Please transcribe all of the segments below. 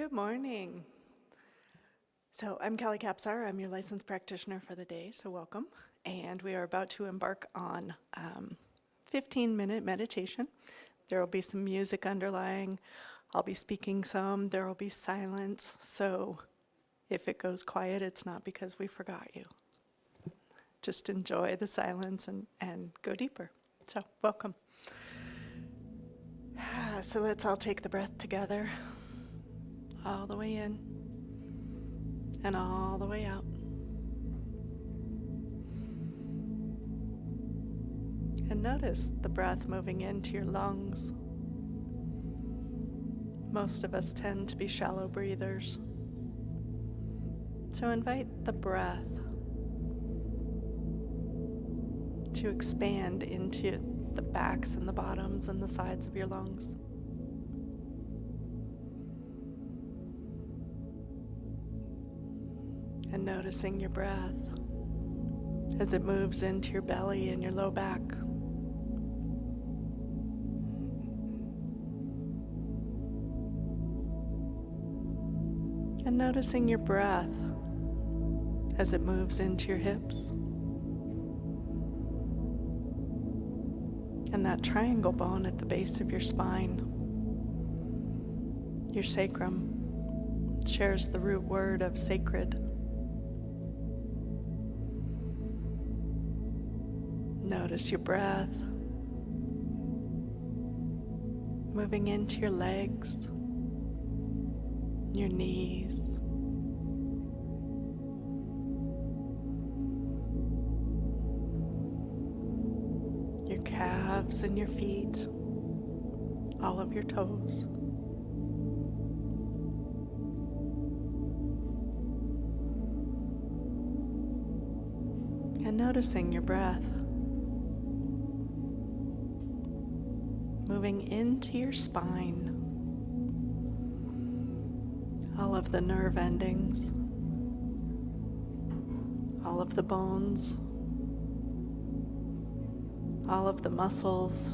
Good morning. So I'm Callie Capsar. I'm your licensed practitioner for the day, so welcome. And we are about to embark on 15-minute meditation. There will be some music underlying. I'll be speaking some. There will be silence. So if it goes quiet, it's not because we forgot you. Just enjoy the silence and go deeper. So welcome. So let's all take the breath together. All the way in and all the way out. And notice the breath moving into your lungs. Most of us tend to be shallow breathers. So invite the breath to expand into the backs and the bottoms and the sides of your lungs. And noticing your breath as it moves into your belly and your low back. And noticing your breath as it moves into your hips. And that triangle bone at the base of your spine, your sacrum, shares the root word of sacred. Notice your breath moving into your legs, your knees, your calves and your feet, all of your toes. And noticing your breath moving into your spine, all of the nerve endings, all of the bones, all of the muscles,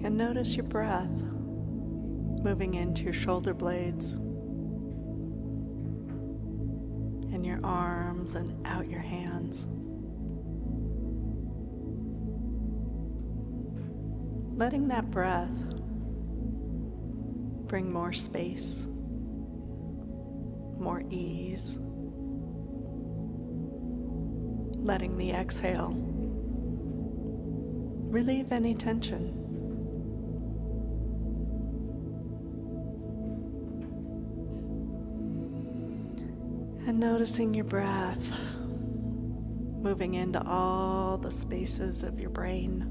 and notice your breath moving into your shoulder blades and your arms and out your hands. Letting that breath bring more space, more ease. Letting the exhale relieve any tension. And noticing your breath moving into all the spaces of your brain.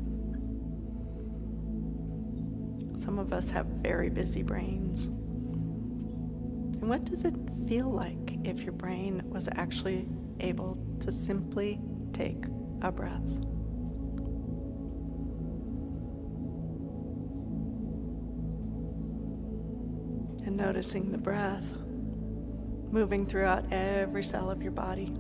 Some of us have very busy brains. And what does it feel like if your brain was actually able to simply take a breath? And noticing the breath moving throughout every cell of your body.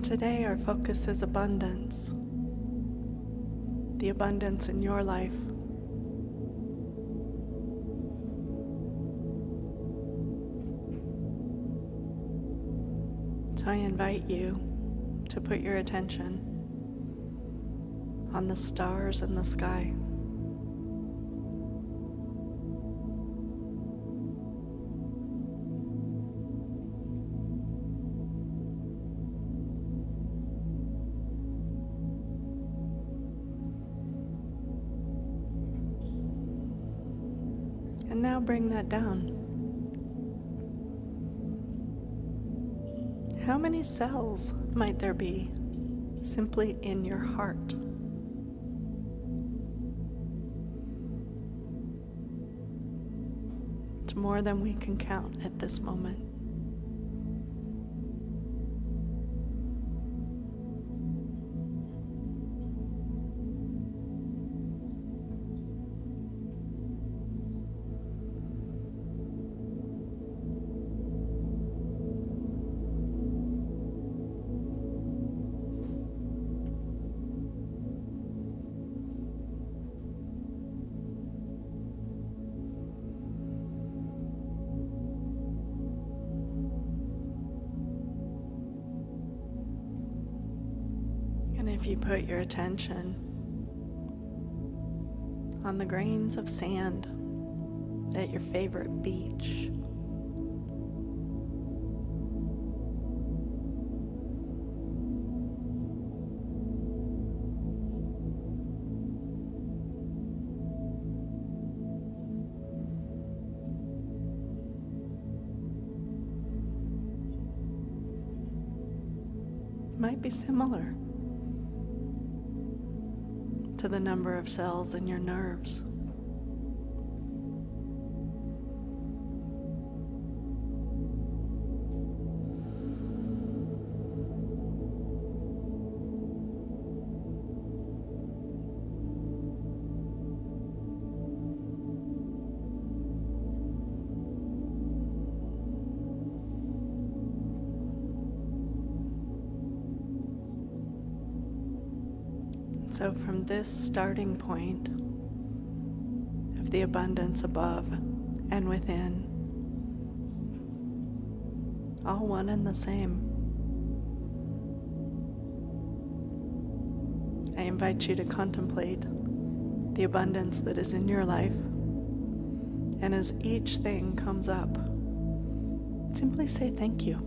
Today our focus is abundance, the abundance in your life. So I invite you to put your attention on the stars in the sky. And now bring that down. How many cells might there be simply in your heart? It's more than we can count at this moment. If you put your attention on the grains of sand at your favorite beach, might be similar to the number of cells in your nerves. So from this starting point of the abundance above and within, all one and the same, I invite you to contemplate the abundance that is in your life, and as each thing comes up, simply say thank you.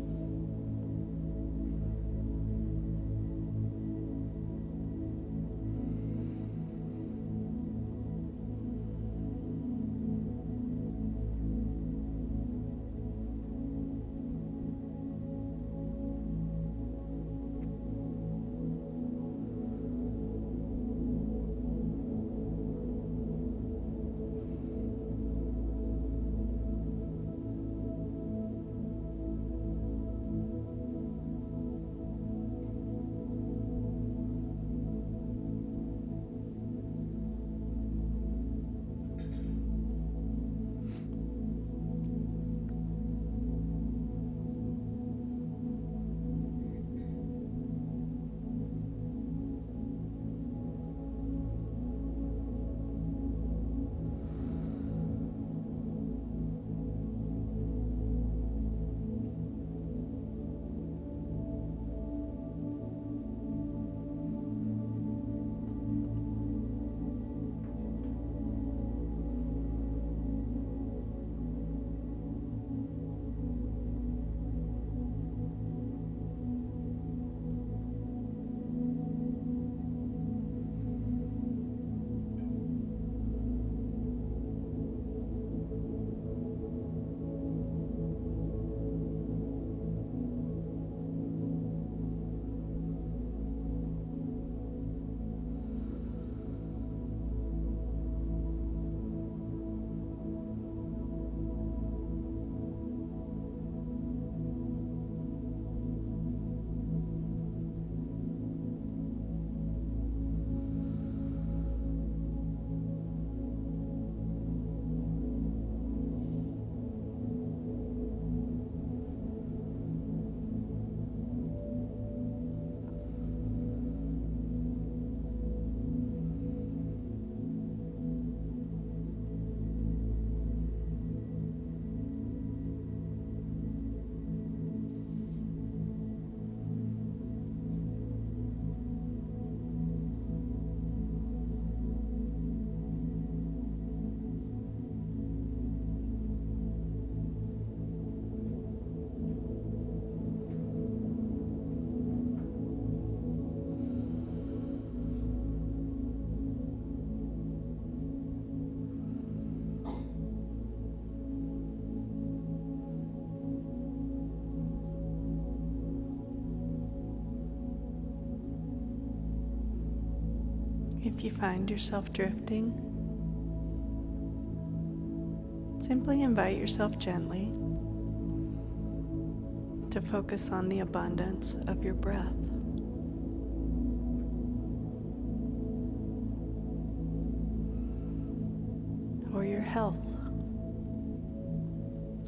If you find yourself drifting, simply invite yourself gently to focus on the abundance of your breath. Or your health,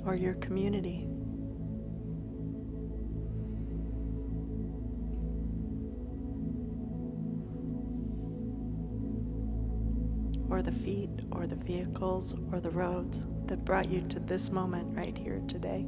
or your community. Or the feet, or the vehicles, or the roads that brought you to this moment right here today.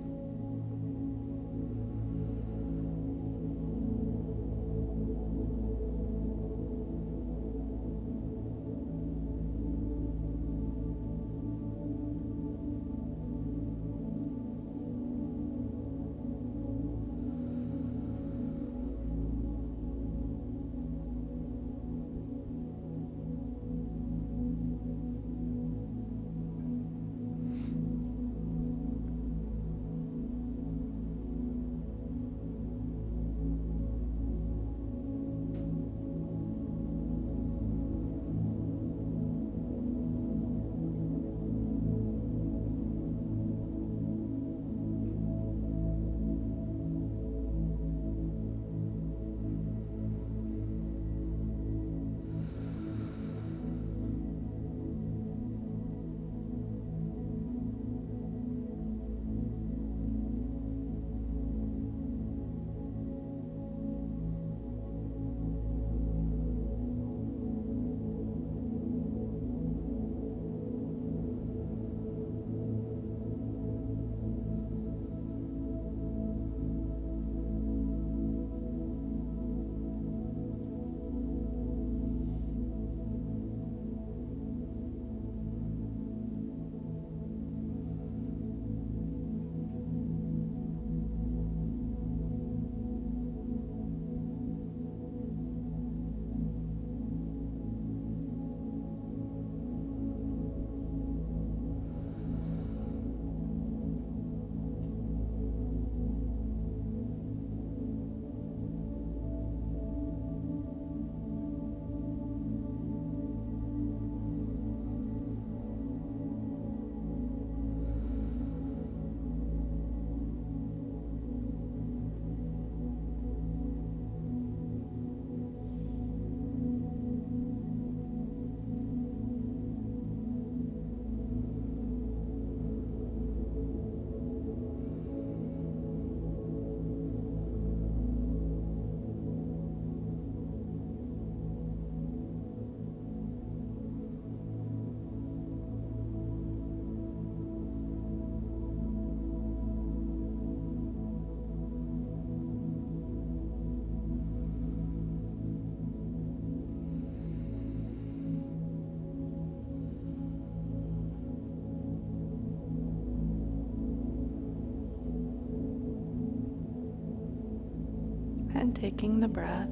and taking the breath.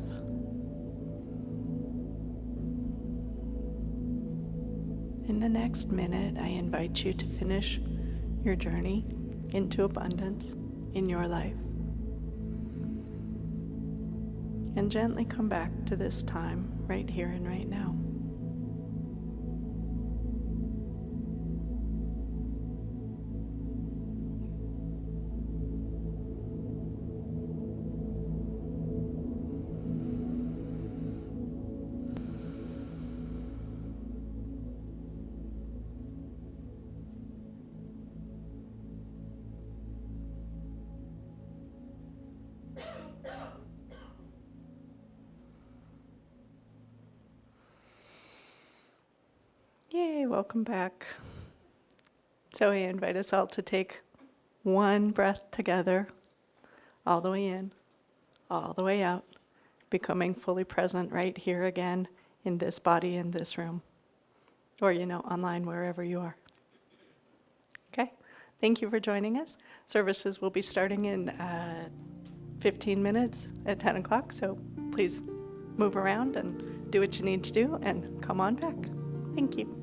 In the next minute, I invite you to finish your journey into abundance in your life. And gently come back to this time right here and right now. Yay, welcome back. So I invite us all to take one breath together, all the way in, all the way out, becoming fully present right here again in this body, in this room, or, online, wherever you are. Okay, thank you for joining us. Services will be starting in 15 minutes at 10 o'clock, so please move around and do what you need to do and come on back. Thank you.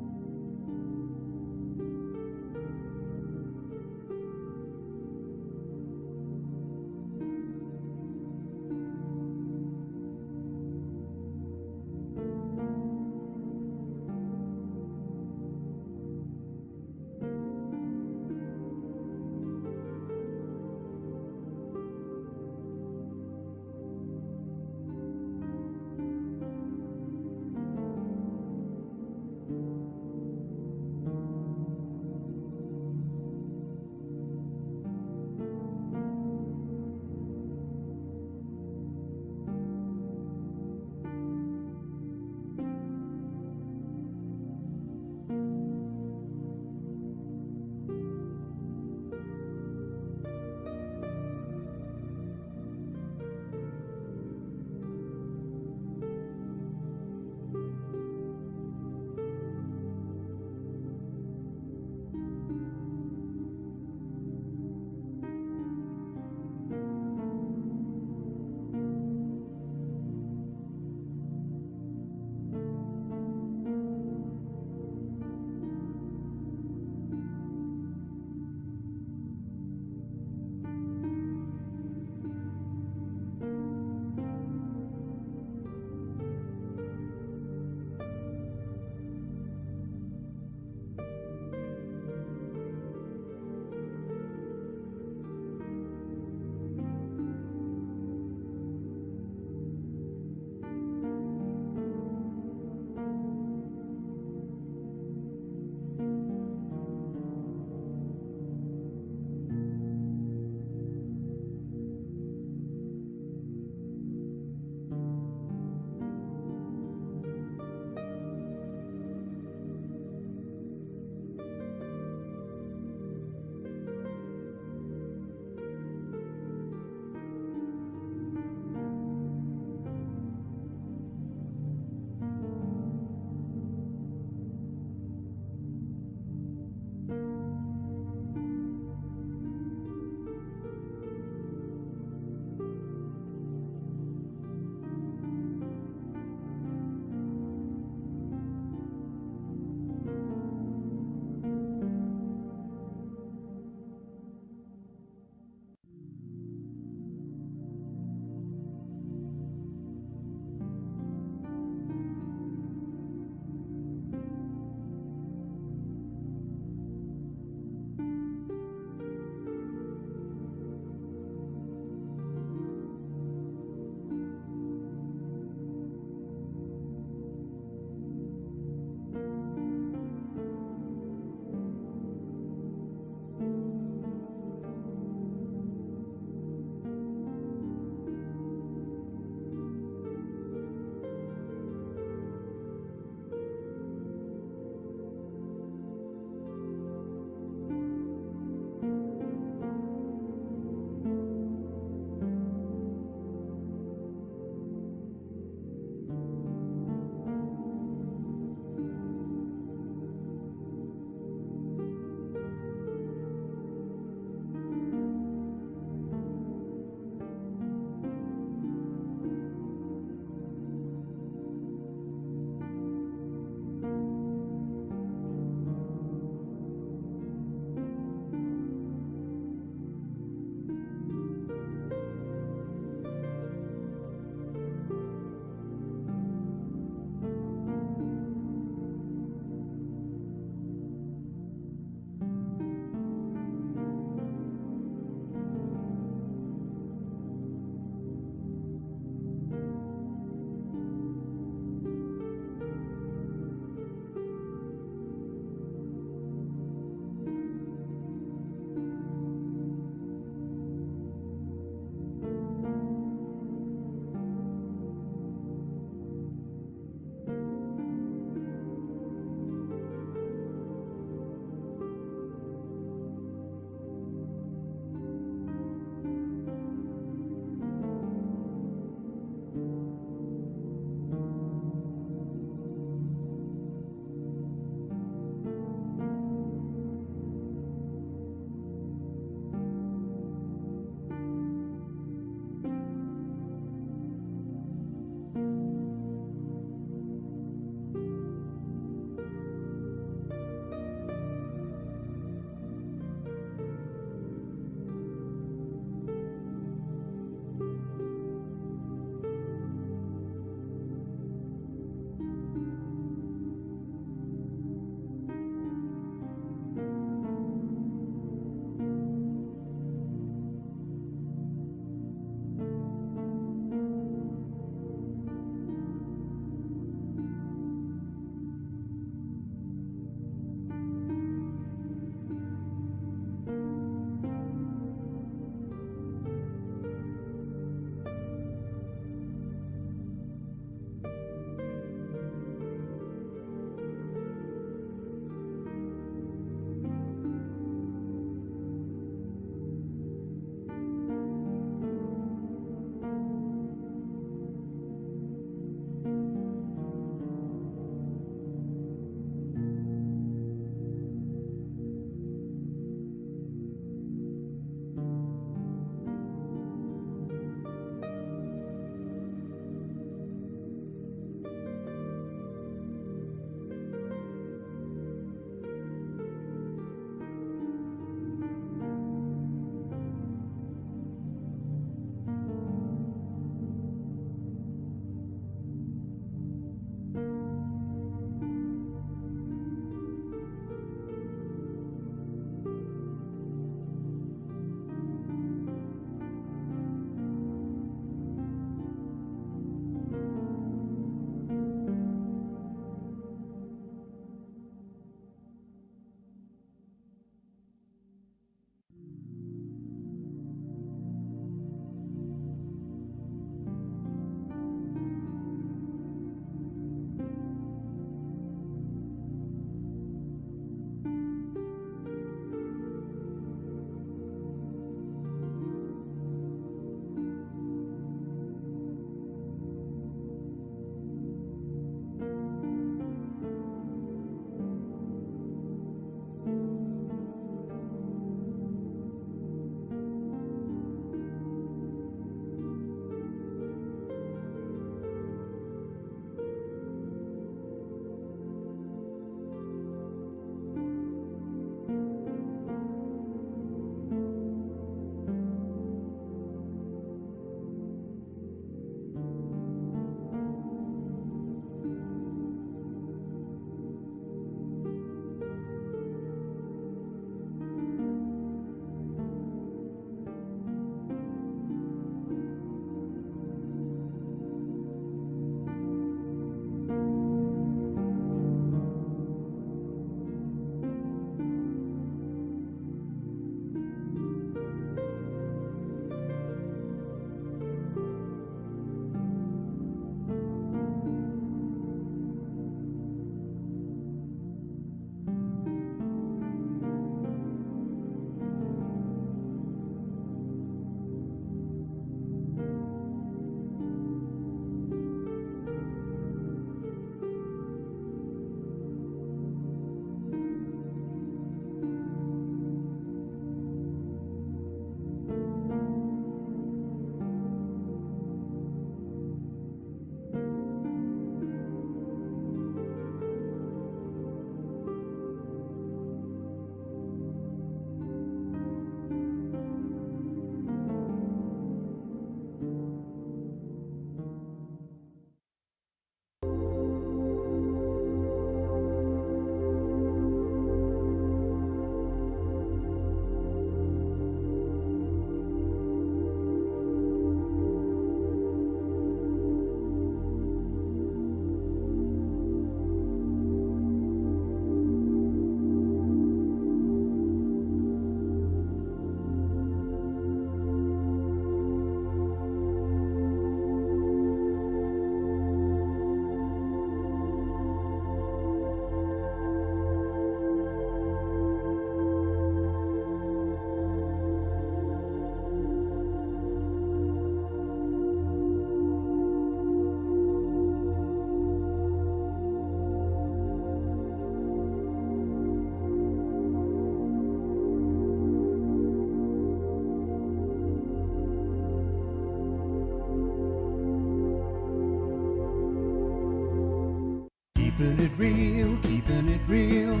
Keeping it real, keeping it real.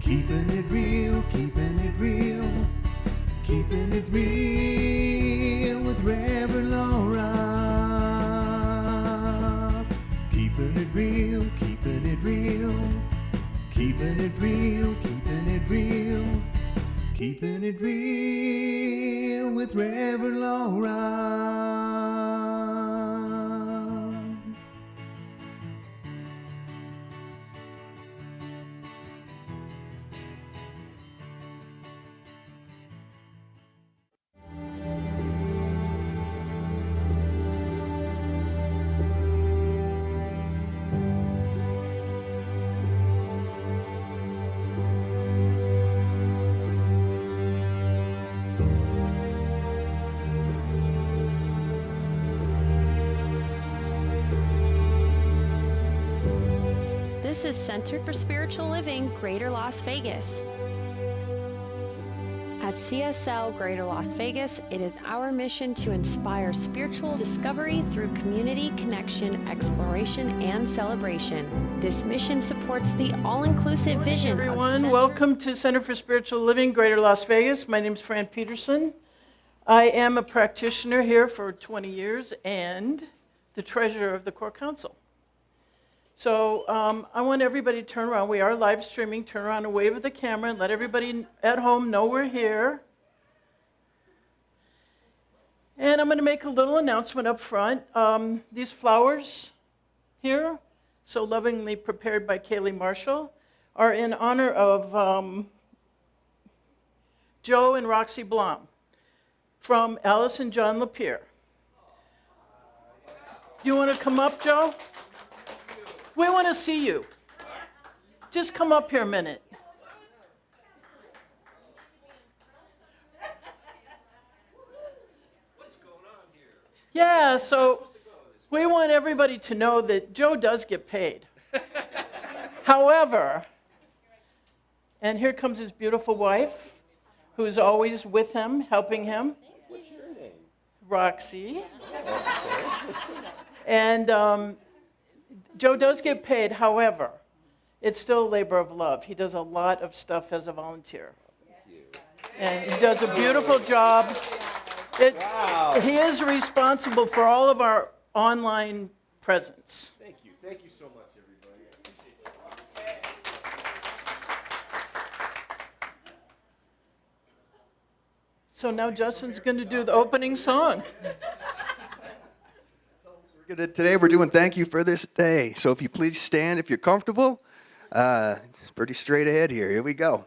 Keeping it real, keeping it real. Keeping it real with Reverend Laura. Keeping it real, keeping it real. Keeping it real, keeping it real. Keeping it real with Reverend Laura. This is Center for Spiritual Living, Greater Las Vegas. At CSL Greater Las Vegas, it is our mission to inspire spiritual discovery through community connection, exploration, and celebration. This mission supports the all-inclusive vision of Everyone, welcome to Center for Spiritual Living, Greater Las Vegas. My name is Fran Peterson. I am a practitioner here for 20 years and the treasurer of the Core Council. So I want everybody to turn around. We are live streaming. Turn around and wave at the camera and let everybody at home know we're here. And I'm going to make a little announcement up front. These flowers here, so lovingly prepared by Kaylee Marshall, are in honor of Joe and Roxy Blom from Alice and John Lapierre. Do you want to come up, Joe? We want to see you. Just come up here a minute. What's going on here? Yeah, so we want everybody to know that Joe does get paid. However, and here comes his beautiful wife, who's always with him, helping him. What's your name? Roxy. And Joe does get paid, however, it's still a labor of love. He does a lot of stuff as a volunteer. And he does a beautiful job. He is responsible for all of our online presence. Thank you. Thank you so much, everybody. I appreciate it. So now Justin's going to do the opening song. Today we're doing thank you for this day. So if you please stand if you're comfortable. It's pretty straight ahead here. Here we go.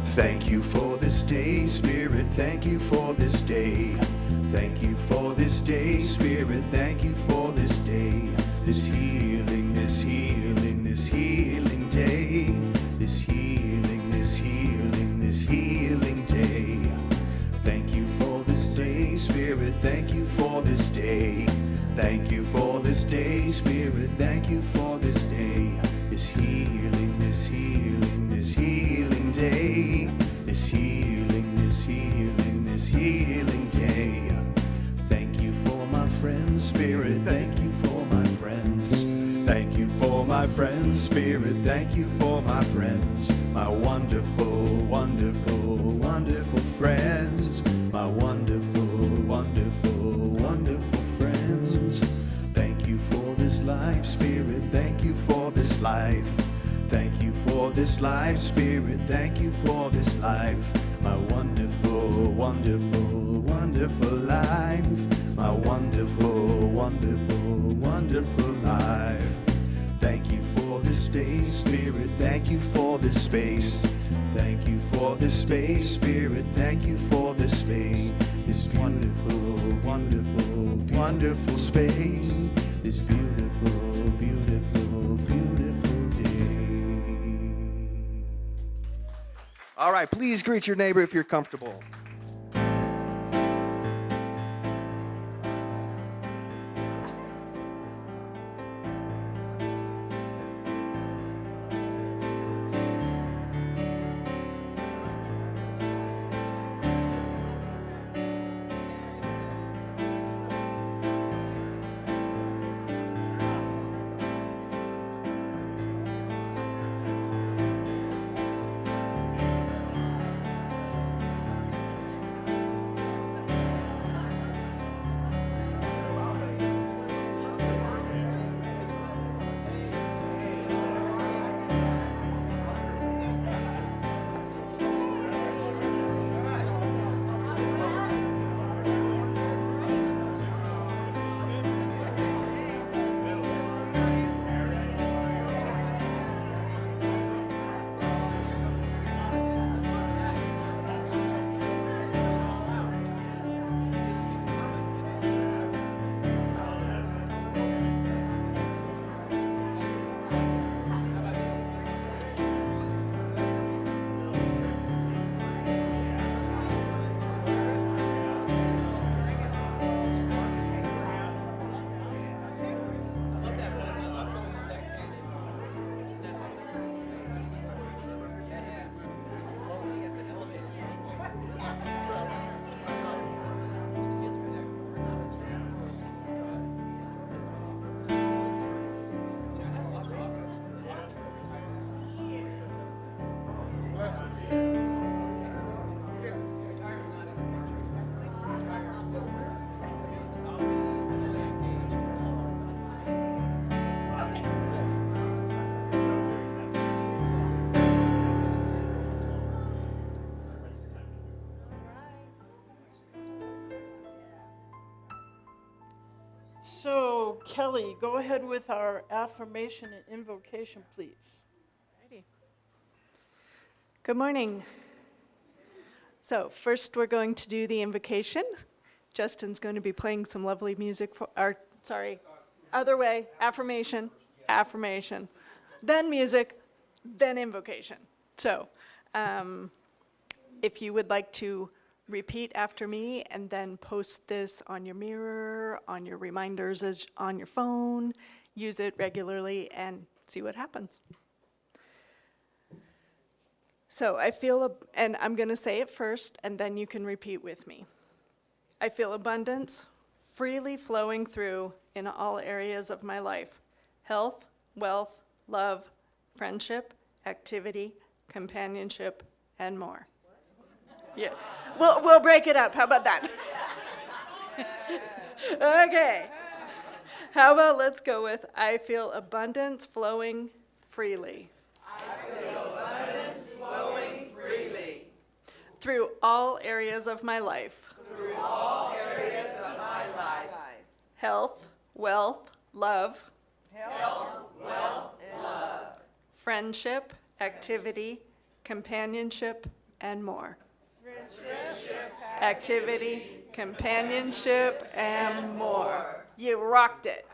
Thank you for this day, Spirit. Thank you for this day. Thank you for this day, Spirit. Thank you for this day. This healing, this healing, this healing day. This healing, this healing, this healing day. Thank you for this day, Spirit. Thank you for this day. Thank you for this day, Spirit. Thank you for this day. This healing, this healing, this healing day. This healing, this healing, this healing day. Thank you for my friends, Spirit. Thank you for my friends. Thank you for my friends, Spirit. Thank you for my friends. My wonderful, wonderful, wonderful friends. My wonderful, wonderful, wonderful friends. Thank you for this life, Spirit. Thank you for this life. Thank you for this life, Spirit. Thank you for this life. My wonderful, wonderful, wonderful life. My wonderful, wonderful, wonderful life. Thank you for this space, Spirit. Thank you for this space. Thank you for this space, Spirit. Thank you for this space. This wonderful, wonderful, wonderful space. This beautiful, beautiful, beautiful day. All right, please greet your neighbor if you're comfortable. So, Kelly, go ahead with our affirmation and invocation, please. Alrighty. Good morning. So first we're going to do the invocation. Justin's going to be playing some lovely music for other way, affirmation, affirmation, then music, then invocation. So if you would like to repeat after me and then post this on your mirror, on your reminders on your phone, use it regularly and see what happens. So I feel, and I'm going to say it first, and then you can repeat with me. I feel abundance freely flowing through in all areas of my life. Health, wealth, love, friendship, activity, companionship, and more. Yeah, we'll break it up. How about that? Okay. How about let's go with I feel abundance flowing freely. Through all areas of my life. Through all areas of my life. Health, wealth, love. Health, wealth, and love. Friendship, activity, companionship, and more. Friendship, activity, companionship, and more. You rocked it.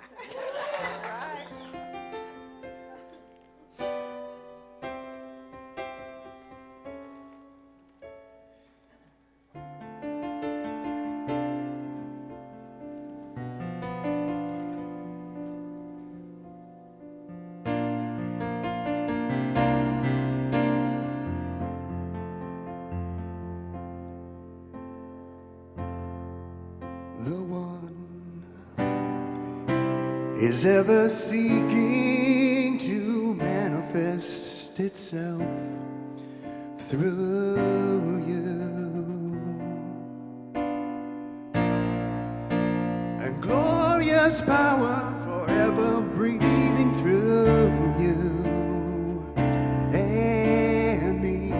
The one is ever seeking to manifest itself through you, and glorious power forever breathing through you and me.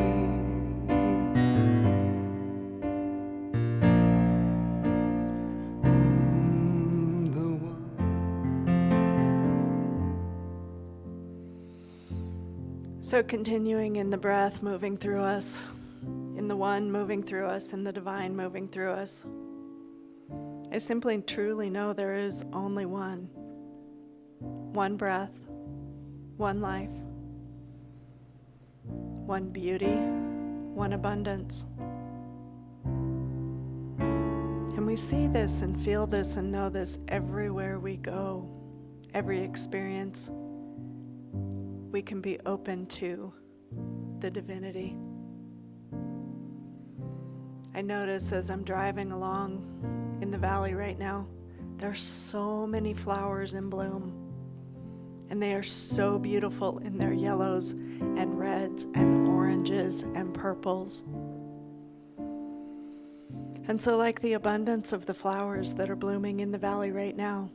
So continuing in the breath moving through us, in the one moving through us, in the divine moving through us. I simply truly know there is only one. One breath, one life, one beauty, one abundance. And we see this and feel this and know this everywhere we go, every experience. We can be open to the divinity. I notice as I'm driving along in the valley right now, there's so many flowers in bloom, and they are so beautiful in their yellows and reds and oranges and purples. And so like the abundance of the flowers that are blooming in the valley right now,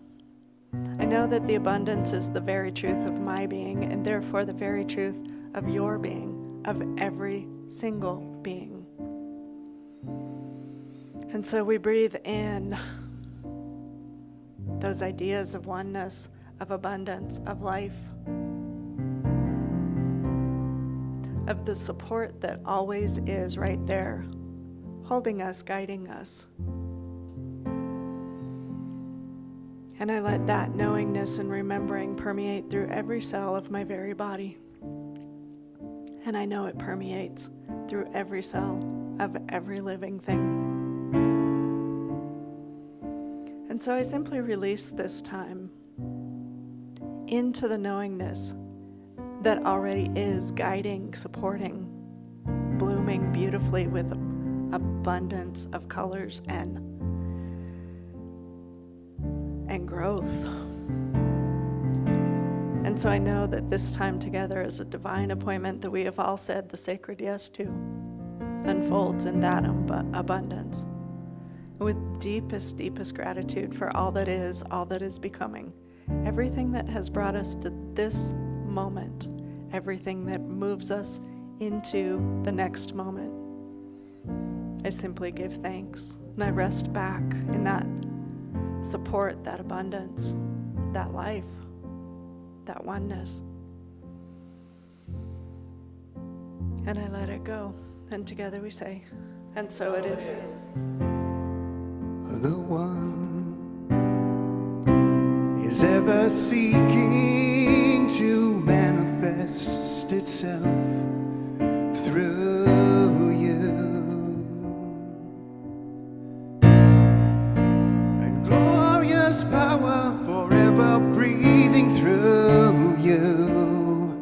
I know that the abundance is the very truth of my being, and therefore the very truth of your being, of every single being. And so we breathe in those ideas of oneness, of abundance, of life, of the support that always is right there, holding us, guiding us. And I let that knowingness and remembering permeate through every cell of my very body. And I know it permeates through every cell of every living thing. And so I simply release this time into the knowingness that already is guiding, supporting, blooming beautifully with abundance of colors and growth. And so I know that this time together is a divine appointment that we have all said the sacred yes to, unfolds in that abundance. With deepest, deepest gratitude for all that is becoming, everything that has brought us to this moment, everything that moves us into the next moment. I simply give thanks, and I rest back in that support, that abundance, that life, that oneness. And I let it go. And together we say, and so it is. The one is ever seeking to manifest itself through you, and glorious power forever breathing through you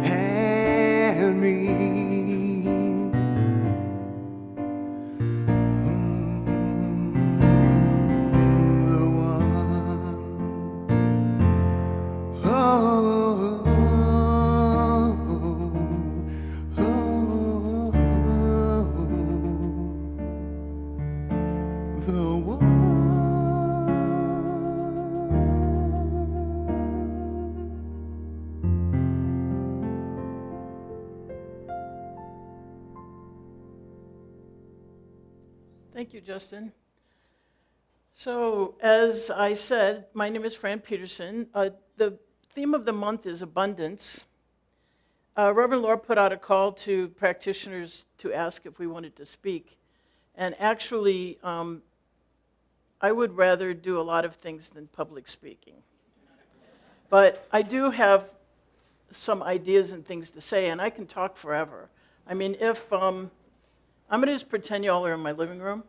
and me. Thank you, Justin. So, as I said, my name is Fran Peterson. The theme of the month is abundance. Reverend Laura put out a call to practitioners to ask if we wanted to speak. And actually, I would rather do a lot of things than public speaking. But I do have some ideas and things to say, and I can talk forever. I mean, if I'm going to just pretend y'all are in my living room,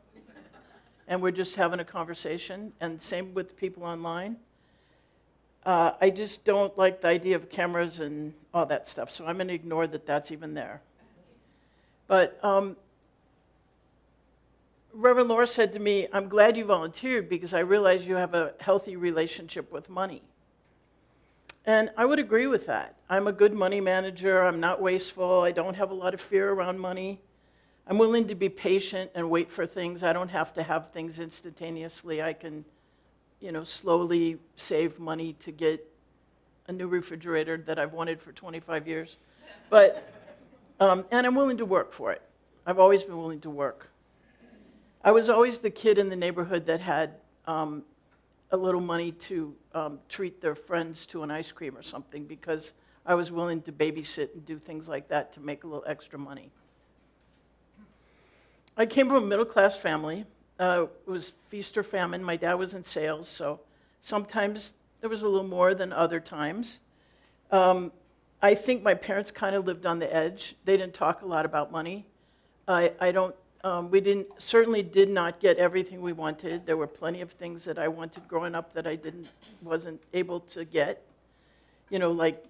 and we're just having a conversation, and same with people online. I just don't like the idea of cameras and all that stuff, so I'm going to ignore that that's even there. But Reverend Laura said to me, I'm glad you volunteered because I realize you have a healthy relationship with money. And I would agree with that. I'm a good money manager. I'm not wasteful. I don't have a lot of fear around money. I'm willing to be patient and wait for things. I don't have to have things instantaneously. I can, slowly save money to get a new refrigerator that I've wanted for 25 years. But, and I'm willing to work for it. I've always been willing to work. I was always the kid in the neighborhood that had a little money to treat their friends to an ice cream or something because I was willing to babysit and do things like that to make a little extra money. I came from a middle-class family. It was feast or famine. My dad was in sales, so sometimes there was a little more than other times. I think my parents kind of lived on the edge. They didn't talk a lot about money. We certainly did not get everything we wanted. There were plenty of things that I wanted growing up that I wasn't able to get. Like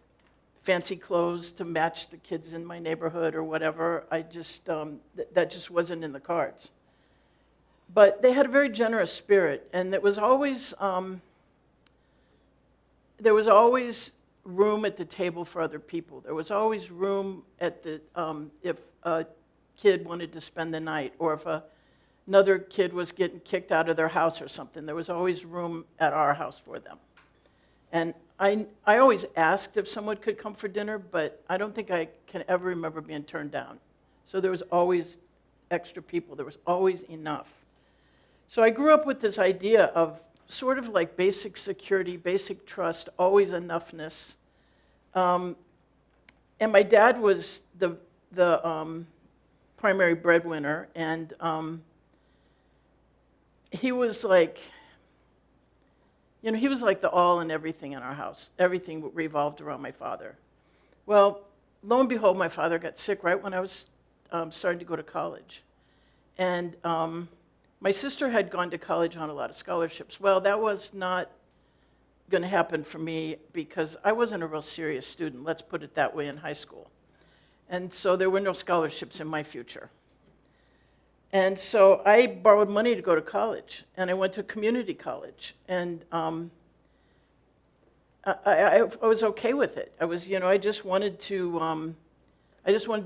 fancy clothes to match the kids in my neighborhood or whatever. That just wasn't in the cards. But they had a very generous spirit, and there was always room at the table for other people. There was always room if a kid wanted to spend the night, or if another kid was getting kicked out of their house or something. There was always room at our house for them. And I always asked if someone could come for dinner, but I don't think I can ever remember being turned down. So there was always extra people. There was always enough. So I grew up with this idea of sort of like basic security, basic trust, always enoughness. And my dad was the primary breadwinner, and he was like, he was like the all and everything in our house. Everything revolved around my father. Well, lo and behold, my father got sick right when I was starting to go to college. And my sister had gone to college on a lot of scholarships. Well, that was not going to happen for me because I wasn't a real serious student, let's put it that way, in high school. And so there were no scholarships in my future. And so I borrowed money to go to college, and I went to community college, and I was okay with it. I just wanted to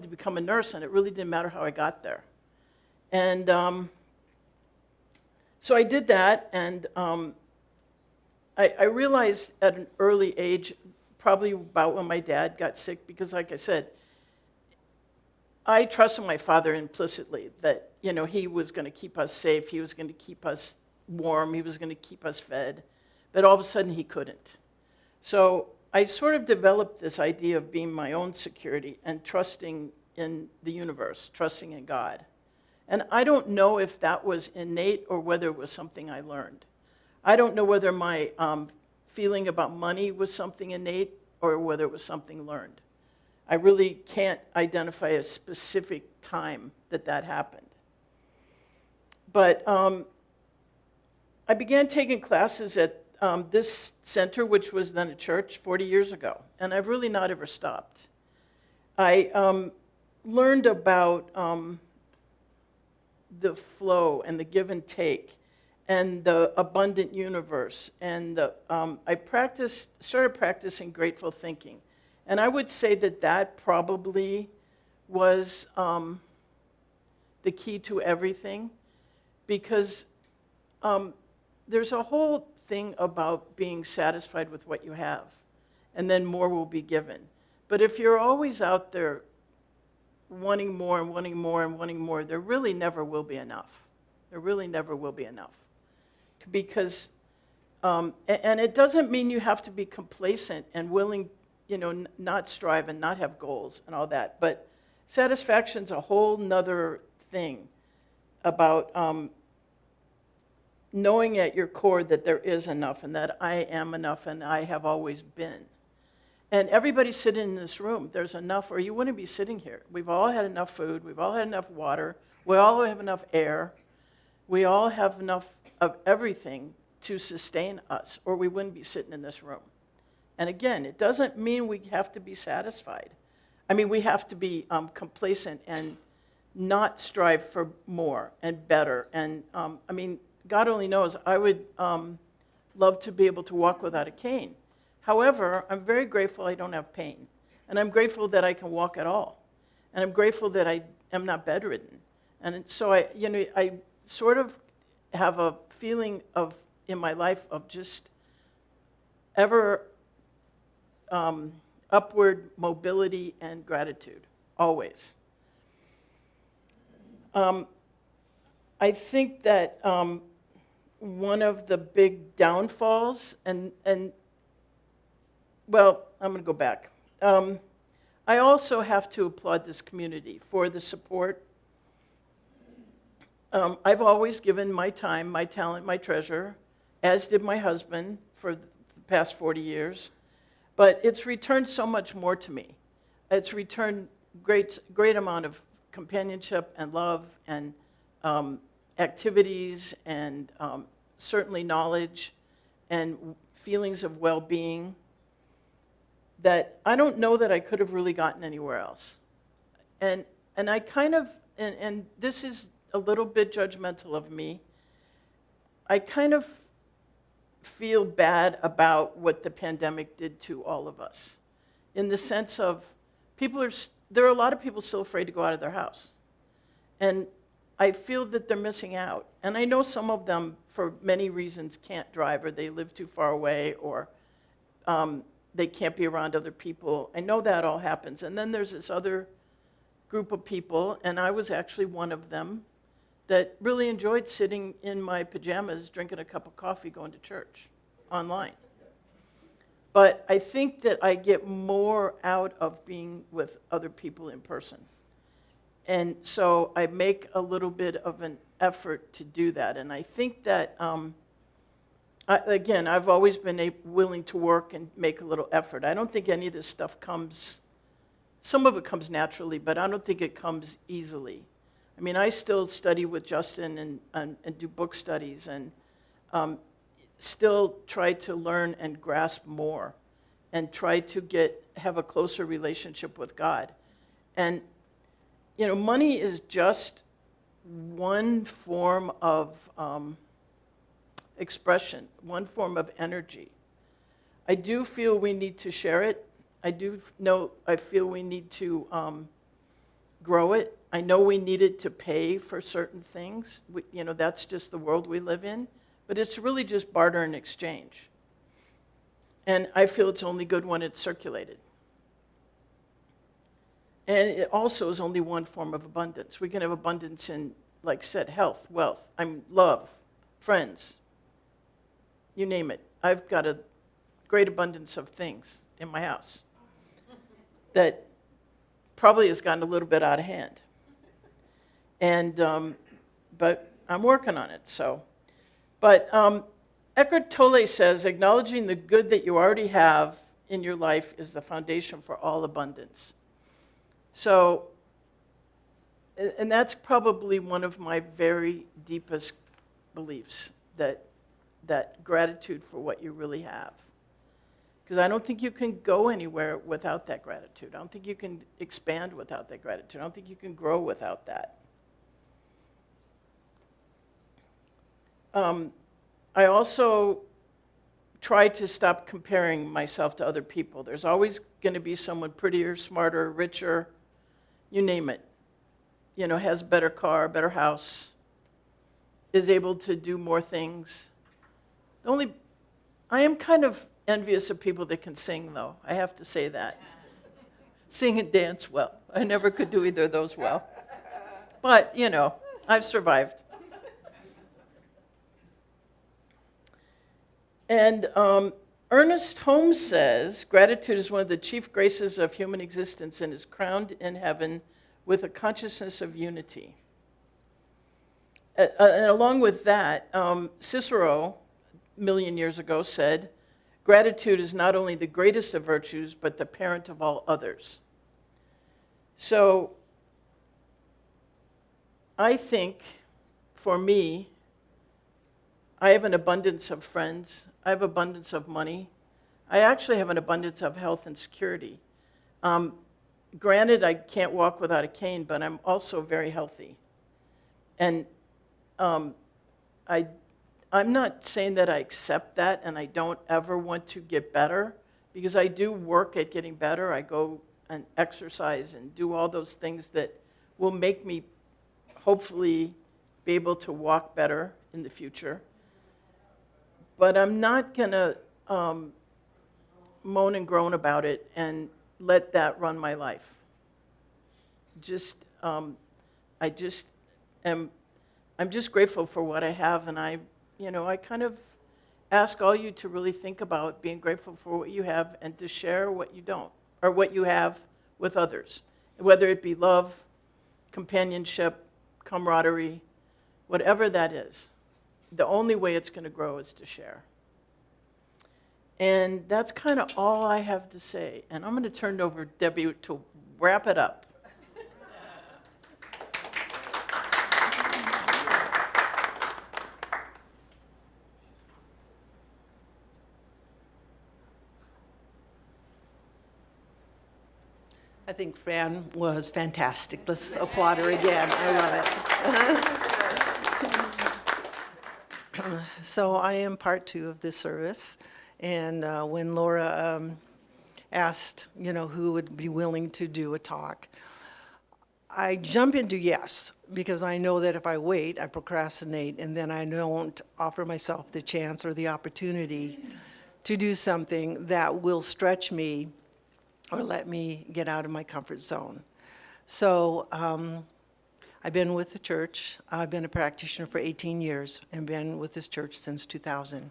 become a nurse, and it really didn't matter how I got there. And so I did that, and I realized at an early age, probably about when my dad got sick, because like I said, I trusted my father implicitly that, he was going to keep us safe. He was going to keep us warm, he was going to keep us fed, but all of a sudden he couldn't. So I sort of developed this idea of being my own security and trusting in the universe, trusting in God. And I don't know if that was innate or whether it was something I learned. I don't know whether my feeling about money was something innate or whether it was something learned. I really can't identify a specific time that happened. But I began taking classes at this center, which was then a church 40 years ago, and I've really not ever stopped. I learned about the flow and the give and take and the abundant universe, and I started practicing grateful thinking. And I would say that probably was the key to everything, because there's a whole thing about being satisfied with what you have, and then more will be given. But if you're always out there wanting more and wanting more and wanting more, there really never will be enough. There really never will be enough. Because, and it doesn't mean you have to be complacent and willing, not strive and not have goals and all that. But satisfaction's a whole nother thing about knowing at your core that there is enough and that I am enough and I have always been. And everybody sitting in this room, there's enough, or you wouldn't be sitting here. We've all had enough food. We've all had enough water. We all have enough air. We all have enough of everything to sustain us, or we wouldn't be sitting in this room. And again, it doesn't mean we have to be satisfied. I mean, we have to be complacent and not strive for more and better. And God only knows, I would love to be able to walk without a cane. However, I'm very grateful I don't have pain. And I'm grateful that I can walk at all. And I'm grateful that I am not bedridden. And so I sort of have a feeling in my life of just ever upward mobility and gratitude, always. I think that one of the big downfalls, well, I'm going to go back. I also have to applaud this community for the support. I've always given my time, my talent, my treasure, as did my husband for the past 40 years. But it's returned so much more to me. It's returned great amount of companionship and love and activities and certainly knowledge and feelings of well-being that I don't know that I could have really gotten anywhere else. And I kind of, and this is a little bit judgmental of me, I kind of feel bad about what the pandemic did to all of us, in the sense of there are a lot of people still afraid to go out of their house. And I feel that they're missing out. And I know some of them, for many reasons, can't drive, or they live too far away, or they can't be around other people. I know that all happens. And then there's this other group of people, and I was actually one of them, that really enjoyed sitting in my pajamas, drinking a cup of coffee, going to church online. But I think that I get more out of being with other people in person. And so I make a little bit of an effort to do that. And I think that, again, I've always been willing to work and make a little effort. I don't think any of this stuff some of it comes naturally, but I don't think it comes easily. I mean, I still study with Justin and do book studies and still try to learn and grasp more and try to have a closer relationship with God. And, money is just one form of expression, one form of energy. I do feel we need to share it. I feel we need to grow it. I know we needed to pay for certain things. That's just the world we live in. But it's really just barter and exchange. And I feel it's only good when it's circulated. And it also is only one form of abundance. We can have abundance in, like I said, health, wealth, love, friends, you name it. I've got a great abundance of things in my house that probably has gotten a little bit out of hand. And, but I'm working on it, so. But Eckhart Tolle says, acknowledging the good that you already have in your life is the foundation for all abundance. So, and that's probably one of my very deepest beliefs, that gratitude for what you really have. Because I don't think you can go anywhere without that gratitude. I don't think you can expand without that gratitude. I don't think you can grow without that. I also try to stop comparing myself to other people. There's always going to be someone prettier, smarter, richer, you name it. You know, has a better car, better house, is able to do more things. I am kind of envious of people that can sing, though. I have to say that. Sing and dance well. I never could do either of those well. But, you know, I've survived. And Ernest Holmes says, gratitude is one of the chief graces of human existence and is crowned in heaven with a consciousness of unity. And along with that, Cicero, a million years ago, said, gratitude is not only the greatest of virtues, but the parent of all others. So I think, for me, I have an abundance of friends. I have abundance of money. I actually have an abundance of health and security. Granted, I can't walk without a cane, but I'm also very healthy. And I'm not saying that I accept that and I don't ever want to get better, because I do work at getting better. I go and exercise and do all those things that will make me hopefully be able to walk better in the future. But I'm not going to moan and groan about it and let that run my life. I'm just grateful for what I have, and I kind of ask all you to really think about being grateful for what you have and to share what you don't, or what you have with others, whether it be love, companionship, camaraderie, whatever that is. The only way it's going to grow is to share. And that's kind of all I have to say. And I'm going to turn it over to Debbie to wrap it up. I think Fran was fantastic. Let's applaud her again. I love it. So I am part 2 of this service, and when Laura asked, who would be willing to do a talk, I jump into yes, because I know that if I wait, I procrastinate, and then I don't offer myself the chance or the opportunity to do something that will stretch me or let me get out of my comfort zone. So I've been with the church. I've been a practitioner for 18 years and been with this church since 2000.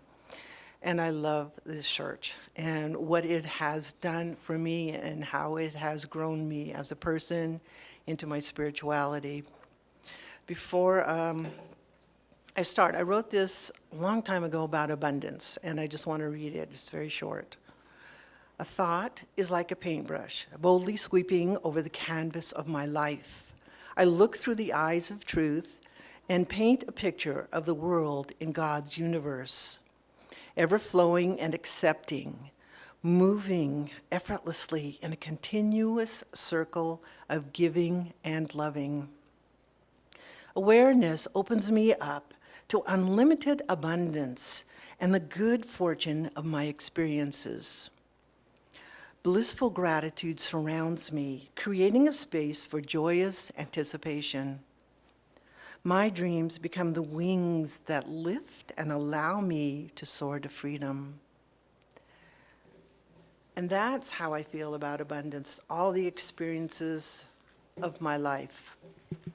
And I love this church and what it has done for me and how it has grown me as a person into my spirituality. Before I start, I wrote this a long time ago about abundance, and I just want to read it. It's very short. A thought is like a paintbrush, boldly sweeping over the canvas of my life. I look through the eyes of truth and paint a picture of the world in God's universe, ever flowing and accepting, moving effortlessly in a continuous circle of giving and loving. Awareness opens me up to unlimited abundance and the good fortune of my experiences. Blissful gratitude surrounds me, creating a space for joyous anticipation. My dreams become the wings that lift and allow me to soar to freedom. And that's how I feel about abundance, all the experiences of my life. And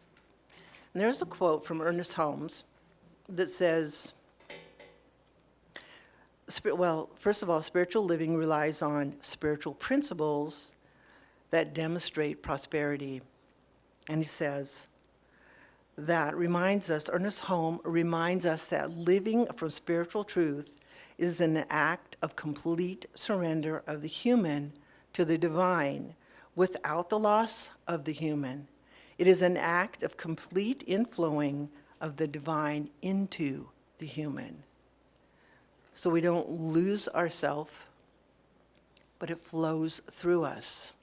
there's a quote from Ernest Holmes that says, well, first of all, spiritual living relies on spiritual principles that demonstrate prosperity. And he says, that reminds us, Ernest Holm reminds us that living from spiritual truth is an act of complete surrender of the human to the divine without the loss of the human. It is an act of complete inflowing of the divine into the human. So we don't lose ourself, but it flows through us.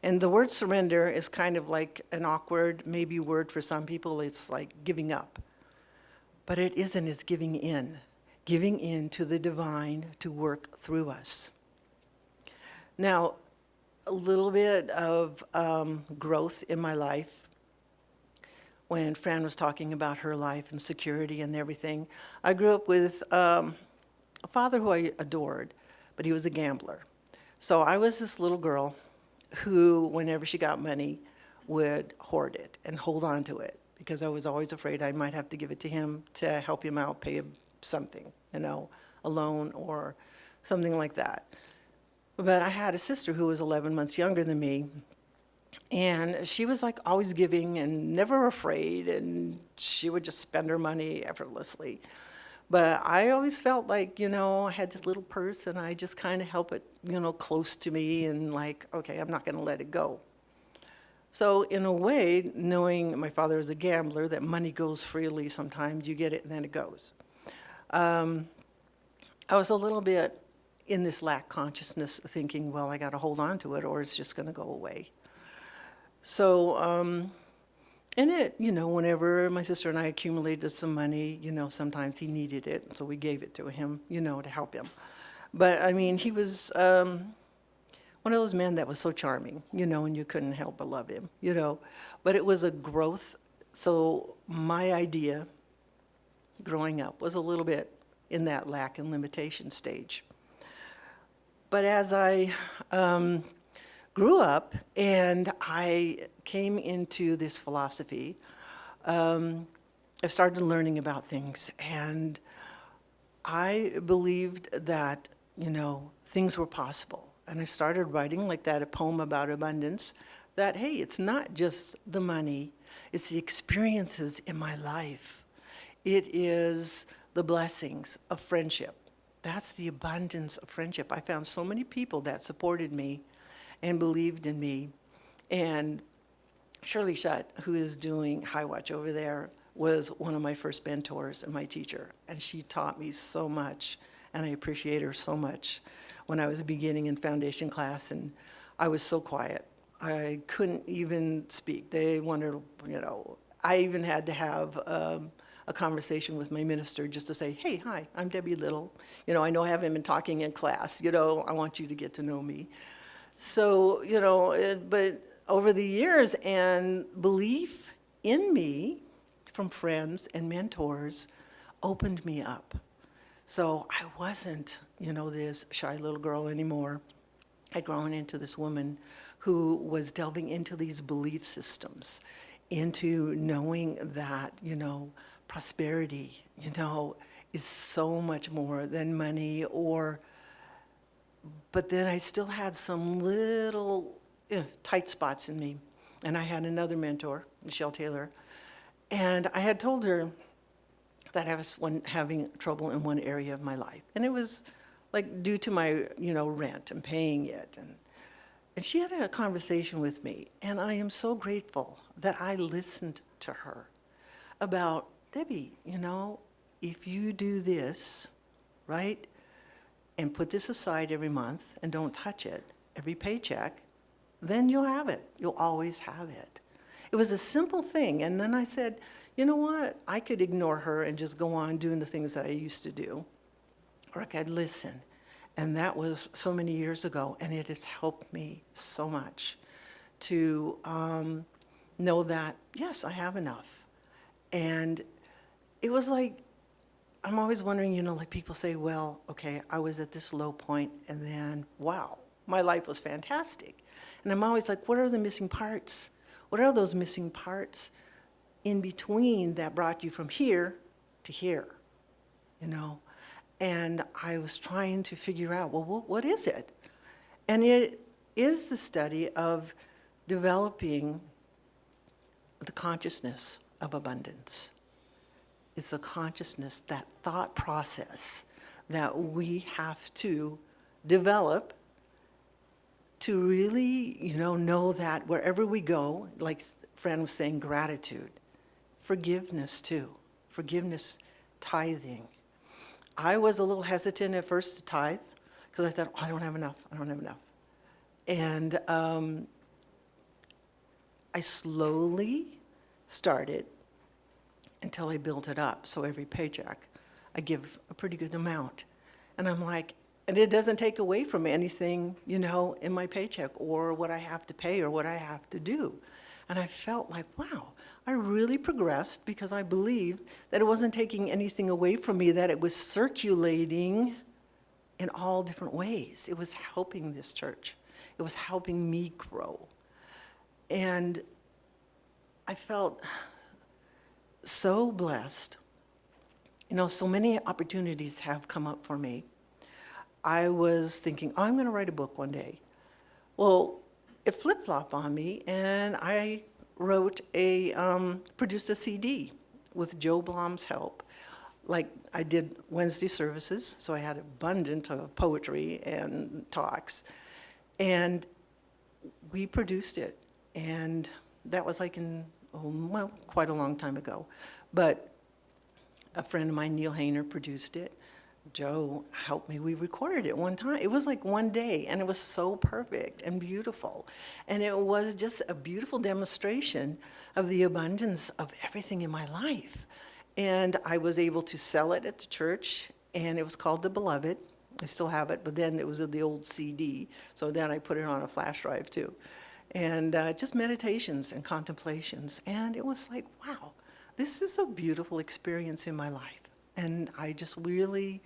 And the word surrender is kind of like an awkward, maybe word for some people. It's like giving up. But it isn't, it's giving in to the divine to work through us. Now, a little bit of growth in my life. When Fran was talking about her life and security and everything, I grew up with a father who I adored, but he was a gambler. So I was this little girl who, whenever she got money, would hoard it and hold on to it because I was always afraid I might have to give it to him to help him out, pay him something, a loan or something like that. But I had a sister who was 11 months younger than me, and she was like always giving and never afraid, and she would just spend her money effortlessly. But I always felt like, I had this little purse and I just kind of held it, close to me and like, okay, I'm not going to let it go. So in a way, knowing my father was a gambler, that money goes freely sometimes, you get it and then it goes. I was a little bit in this lack consciousness thinking, well, I got to hold on to it or it's just going to go away. So, and it, whenever my sister and I accumulated some money, sometimes he needed it, so we gave it to him, to help him. But, I mean, he was one of those men that was so charming, and you couldn't help but love him, But it was a growth, so my idea growing up was a little bit in that lack and limitation stage. But as I grew up and I came into this philosophy, I started learning about things, and I believed that, things were possible. And I started writing like that, a poem about abundance, that, hey, it's not just the money, it's the experiences in my life. It is the blessings of friendship. That's the abundance of friendship. I found so many people that supported me and believed in me. And Shirley Shutt, who is doing High Watch over there, was one of my first mentors and my teacher. And she taught me so much, and I appreciate her so much. When I was beginning in foundation class, and I was so quiet. I couldn't even speak. They wondered, I even had to have a conversation with my minister just to say, hey, hi, I'm Debbie Little. I know I haven't been talking in class. I want you to get to know me. So, but over the years and belief in me from friends and mentors opened me up. So I wasn't, this shy little girl anymore. I'd grown into this woman who was delving into these belief systems, into knowing that, prosperity, is so much more than money but then I still had some little tight spots in me. And I had another mentor, Michelle Taylor, and I had told her that I was having trouble in one area of my life. And it was like due to my, rent and paying it. And she had a conversation with me, and I am so grateful that I listened to her about, Debbie, if you do this, right, and put this aside every month and don't touch it, every paycheck, then you'll have it. You'll always have it. It was a simple thing. And then I said, you know what? I could ignore her and just go on doing the things that I used to do, or I could listen. And that was so many years ago, and it has helped me so much to know that, yes, I have enough. And it was like, I'm always wondering, like people say, well, okay, I was at this low point, and then, wow, my life was fantastic. And I'm always like, what are the missing parts? What are those missing parts in between that brought you from here to here? And I was trying to figure out, well, what is it? And it is the study of developing the consciousness of abundance. It's the consciousness, that thought process that we have to develop to really, know that wherever we go, like Fran was saying, gratitude, forgiveness too, forgiveness, tithing. I was a little hesitant at first to tithe because I thought, I don't have enough. And I slowly started until I built it up. So every paycheck, I give a pretty good amount. And I'm like, and it doesn't take away from anything, in my paycheck or what I have to pay or what I have to do. And I felt like, wow, I really progressed because I believed that it wasn't taking anything away from me, that it was circulating in all different ways. It was helping this church. It was helping me grow. And I felt so blessed. So many opportunities have come up for me. I was thinking, I'm going to write a book one day. Well, it flip-flopped on me, and I produced a CD with Joe Blom's help. Like, I did Wednesday services, so I had abundant of poetry and talks. And we produced it, and that was like quite a long time ago. But a friend of mine, Neil Hayner, produced it. Joe helped me. We recorded it one time. It was like one day, and it was so perfect and beautiful. And it was just a beautiful demonstration of the abundance of everything in my life. And I was able to sell it at the church, and it was called The Beloved. I still have it, but then it was the old CD, so then I put it on a flash drive too. And just meditations and contemplations. And it was like, wow, this is a beautiful experience in my life. And I just really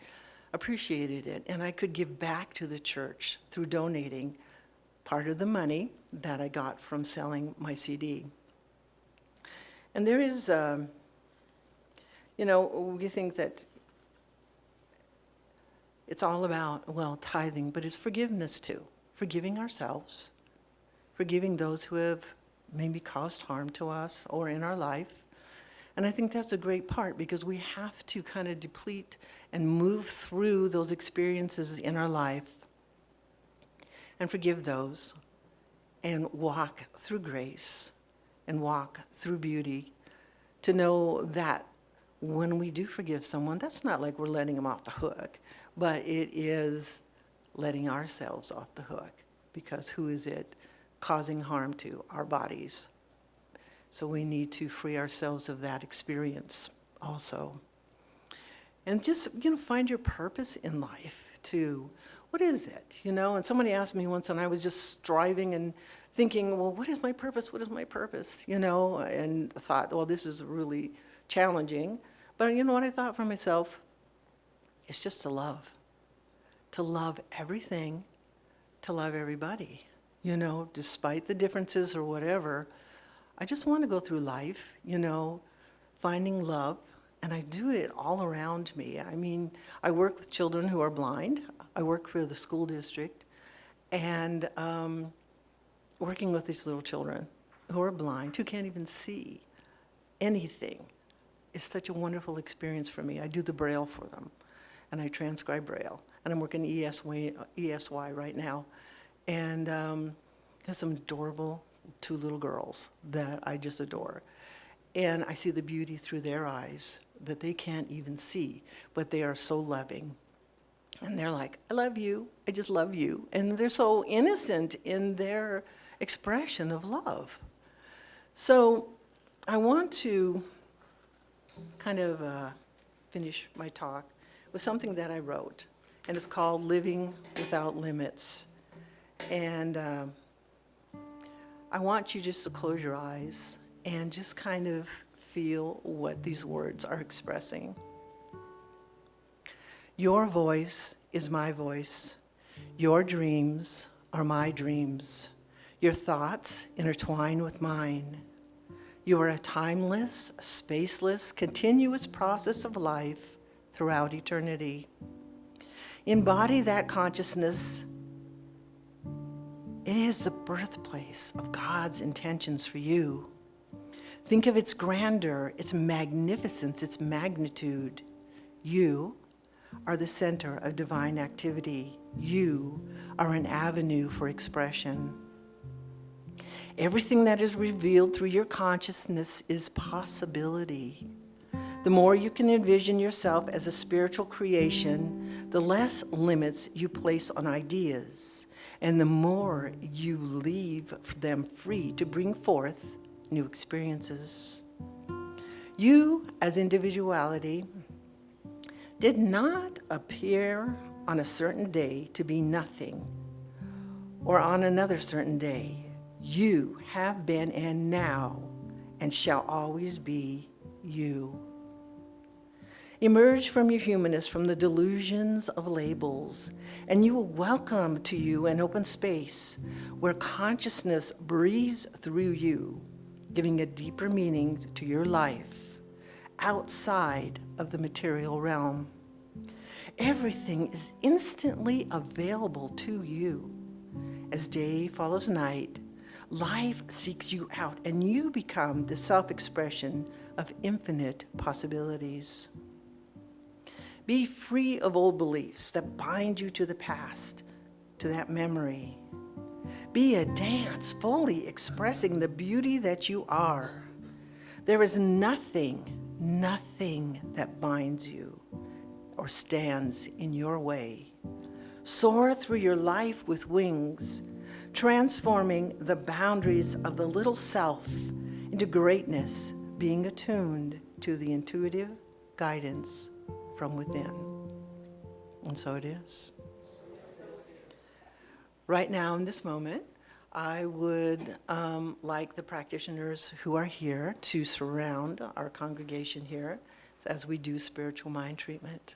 appreciated it. And I could give back to the church through donating part of the money that I got from selling my CD. And there is, we think that it's all about, tithing, but it's forgiveness too. Forgiving ourselves, forgiving those who have maybe caused harm to us or in our life. And I think that's a great part because we have to kind of deplete and move through those experiences in our life and forgive those and walk through grace and walk through beauty to know that when we do forgive someone, that's not like we're letting them off the hook, but it is letting ourselves off the hook because who is it causing harm to? Our bodies. So we need to free ourselves of that experience also. And just, find your purpose in life too. What is it, And somebody asked me once, and I was just striving and thinking, well, what is my purpose? What is my purpose? And thought, well, this is really challenging. But you know what I thought for myself? It's just to love everything, to love everybody, despite the differences or whatever. I just want to go through life, finding love, and I do it all around me. I mean, I work with children who are blind. I work for the school district, and working with these little children who are blind, who can't even see anything, is such a wonderful experience for me. I do the Braille for them, and I transcribe Braille, and I'm working ESY right now, and have some adorable 2 little girls that I just adore. And I see the beauty through their eyes that they can't even see, but they are so loving. And they're like, I love you, I just love you. And they're so innocent in their expression of love. So I want to kind of finish my talk with something that I wrote, and it's called Living Without Limits. And I want you just to close your eyes and just kind of feel what these words are expressing. Your voice is my voice. Your dreams are my dreams. Your thoughts intertwine with mine. You are a timeless, spaceless, continuous process of life throughout eternity. Embody that consciousness. It is the birthplace of God's intentions for you. Think of its grandeur, its magnificence, its magnitude. You are the center of divine activity. You are an avenue for expression. Everything that is revealed through your consciousness is possibility. The more you can envision yourself as a spiritual creation, the less limits you place on ideas, and the more you leave them free to bring forth new experiences. You, as individuality, did not appear on a certain day to be nothing, or on another certain day. You have been and now and shall always be you. Emerge from your humanness, from the delusions of labels, and you will welcome to you an open space where consciousness breathes through you, giving a deeper meaning to your life outside of the material realm. Everything is instantly available to you. As day follows night, life seeks you out, and you become the self-expression of infinite possibilities. Be free of old beliefs that bind you to the past, to that memory. Be a dance fully expressing the beauty that you are. There is nothing that binds you or stands in your way. Soar through your life with wings, transforming the boundaries of the little self into greatness, being attuned to the intuitive guidance from within. And so it is. Right now, in this moment, I would like the practitioners who are here to surround our congregation here as we do spiritual mind treatment.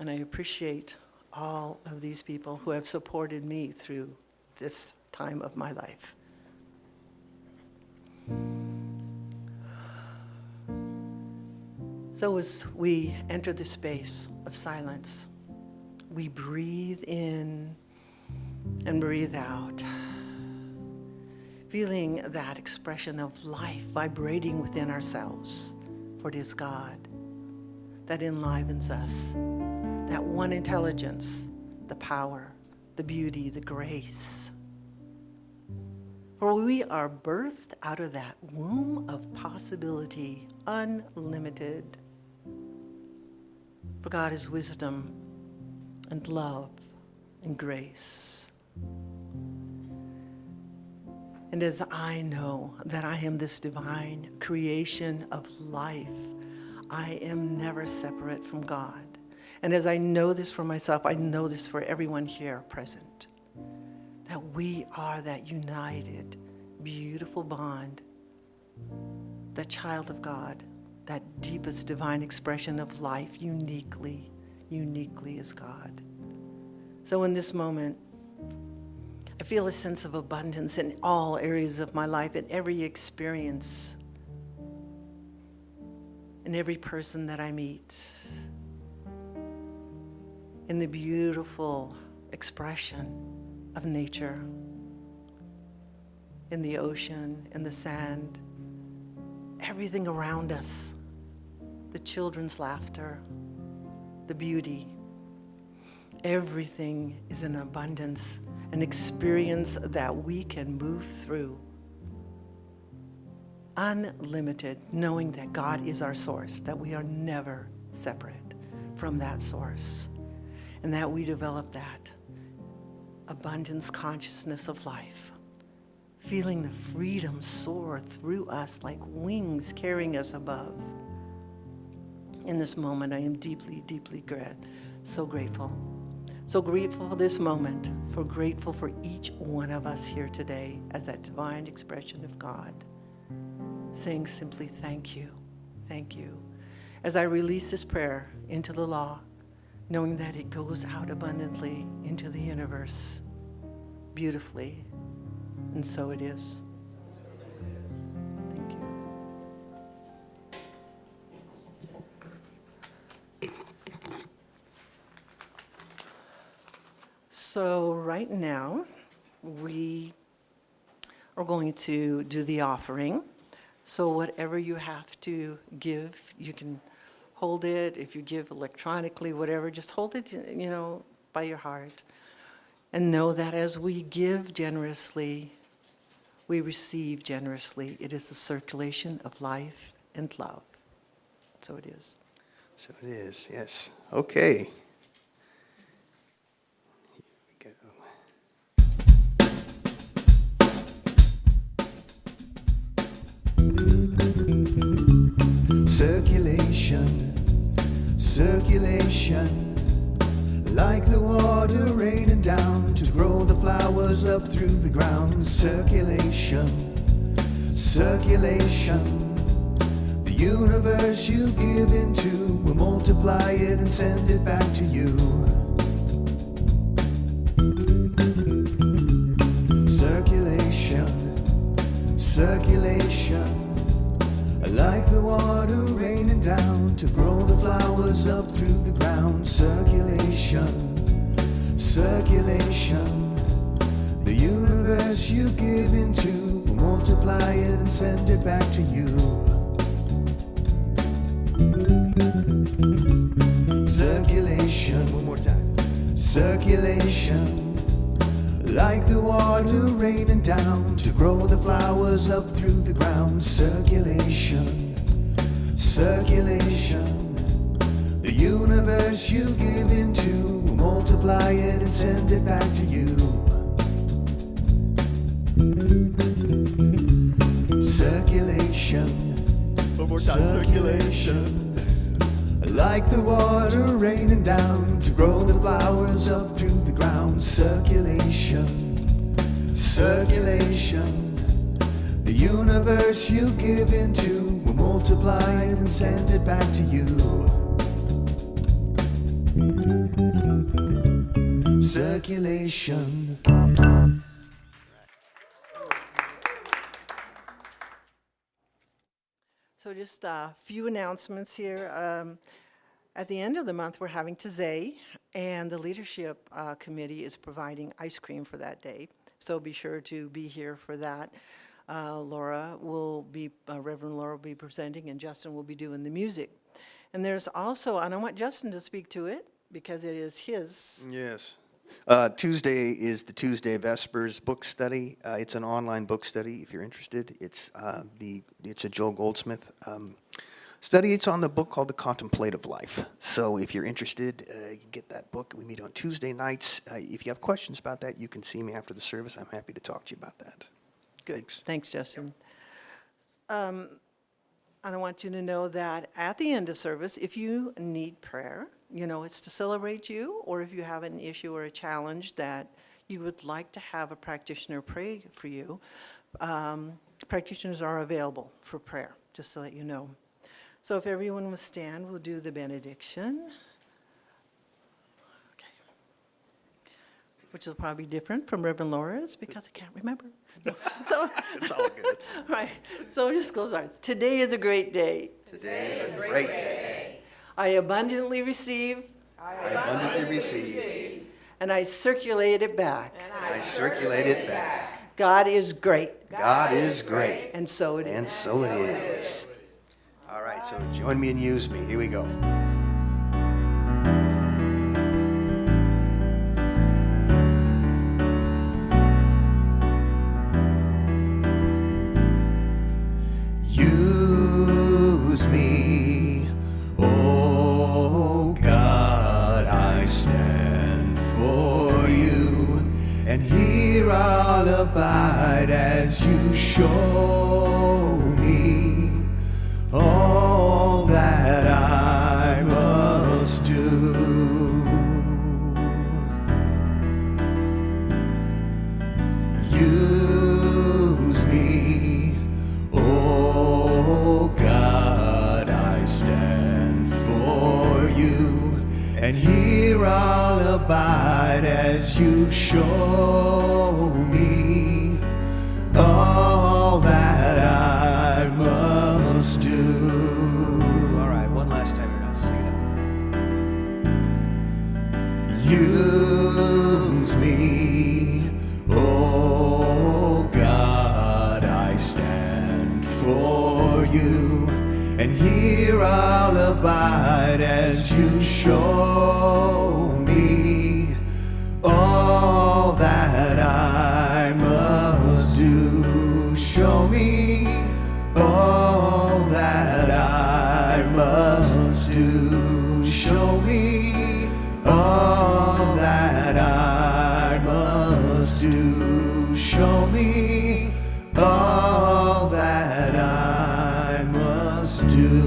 And I appreciate all of these people who have supported me through this time of my life. So as we enter the space of silence, we breathe in and breathe out, feeling that expression of life vibrating within ourselves, for it is God that enlivens us, that one intelligence, the power, the beauty, the grace. For we are birthed out of that womb of possibility, unlimited. For God is wisdom and love and grace. And as I know that I am this divine creation of life, I am never separate from God. And as I know this for myself, I know this for everyone here present, that we are that united, beautiful bond, the child of God, that deepest divine expression of life, uniquely is God. So in this moment, I feel a sense of abundance in all areas of my life, in every experience, in every person that I meet, in the beautiful expression of nature, in the ocean, in the sand, everything around us, the children's laughter, the beauty. Everything is in abundance, an experience that we can move through. Unlimited, knowing that God is our source, that we are never separate from that source, and that we develop that abundance consciousness of life, feeling the freedom soar through us like wings carrying us above. In this moment, I am deeply so grateful. So grateful for this moment, grateful for each one of us here today as that divine expression of God, saying simply thank you. As I release this prayer into the law, knowing that it goes out abundantly into the universe, beautifully, and so it is. Thank you. So right now, we are going to do the offering. So whatever you have to give, you can hold it. If you give electronically, whatever, just hold it, by your heart. And know that as we give generously, we receive generously. It is the circulation of life and love. So it is. So it is, yes. Okay. Here we go. Circulation, circulation. Like the water raining down to grow the flowers up through the ground. Circulation, circulation. The universe you give into will multiply it and send it back to you. Circulation, circulation. Like the water raining down to grow the flowers up through the ground. Circulation, circulation. The universe you give into will multiply it and send it back to you. Circulation, one more time. Circulation. Like the water raining down to grow the flowers up through the ground. Circulation, circulation. The universe you give into will multiply it and send it back to you. Circulation, one more time. Circulation. Like the water raining down to grow the flowers up through the ground. Circulation, circulation. The universe you give into will multiply it and send it back to you. Circulation. So just a few announcements here. At the end of the month, we're having Tazay, and the leadership committee is providing ice cream for that day. So be sure to be here for that. Reverend Laura will be presenting, and Justin will be doing the music. And there's also, and I want Justin to speak to it because it is his. Yes. Tuesday is the Tuesday Vespers book study. It's an online book study if you're interested. It's a Joel Goldsmith study. It's on the book called The Contemplative Life. So if you're interested, you can get that book. We meet on Tuesday nights. If you have questions about that, you can see me after the service. I'm happy to talk to you about that. Good. Thanks, Justin. And I want you to know that at the end of service, if you need prayer, it's to celebrate you, or if you have an issue or a challenge that you would like to have a practitioner pray for you, practitioners are available for prayer, just to let you know. So if everyone will stand, we'll do the benediction. Okay. Which will probably be different from Reverend Laura's because I can't remember. So It's all good. right. So just close our eyes. Today is a great day. Today is a great day. I abundantly receive. I abundantly receive. And I circulate it back. I circulate it back. God is great. God is great. And so it is. And so it is. All right, so join me and use me. Here we go. Use me, oh God, I stand for you, and here I'll abide as you show me all that I must do. Use me, oh God, I stand for you, and here I'll abide as you show me all that I must do. All right, one last time here now. Sing use me. Oh God, I stand for you, and here I'll abide as you show me all that I must do. Show me all that I must do. Show me all that I must do. Show me all that I must do.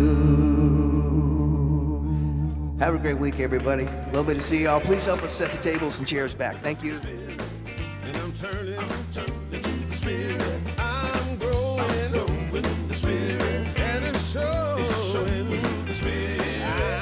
Have a great week, everybody. Lovely to see y'all. Please help us set the tables and chairs back. Thank you. And I'm turning to the Spirit. I'm growing in the Spirit. And it's showing the Spirit.